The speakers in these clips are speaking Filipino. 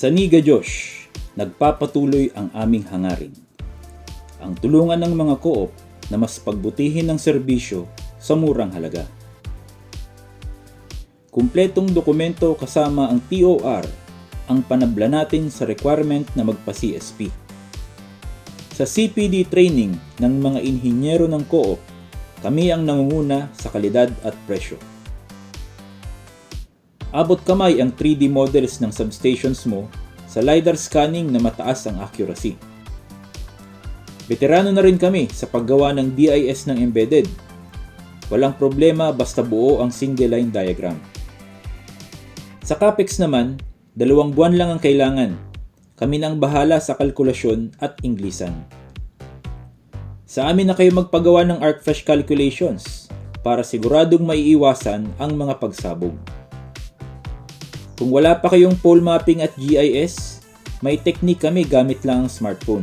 Sa Niga Josh, nagpapatuloy ang aming hangarin. Ang tulungan ng mga co-op na mas pagbutihin ng serbisyo sa murang halaga. Kumpletong dokumento kasama ang TOR ang panabla natin sa requirement na magpa-CSP. Sa CPD training ng mga inhinyero ng co-op, kami ang nangunguna sa kalidad at presyo. Abot kamay ang 3D models ng substations mo sa LiDAR scanning na mataas ang accuracy. Veterano na rin kami sa paggawa ng DIS ng embedded. Walang problema basta buo ang single line diagram. Sa CAPEX naman, 2 buwan lang ang kailangan. Kami nang bahala sa kalkulasyon at Inglisan. Sa amin na kayo magpagawa ng ArcFresh calculations para siguradong maiiwasan ang mga pagsabog. Kung wala pa kayong pole mapping at GIS, may technique kami gamit lang ang smartphone.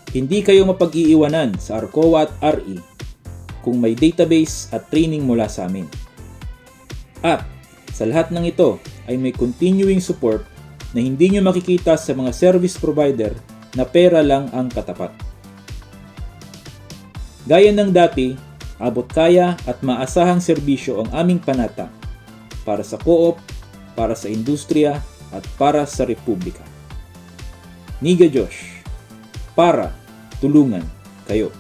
Hindi kayo mapag-iiwanan sa Arcoa at RE kung may database at training mula sa amin. At sa lahat ng ito ay may continuing support na hindi nyo makikita sa mga service provider na pera lang ang katapat. Gaya ng dati, abot kaya at maasahang serbisyo ang aming panata para sa co-op, para sa industriya, at para sa republika. Niga Josh, para tulungan kayo.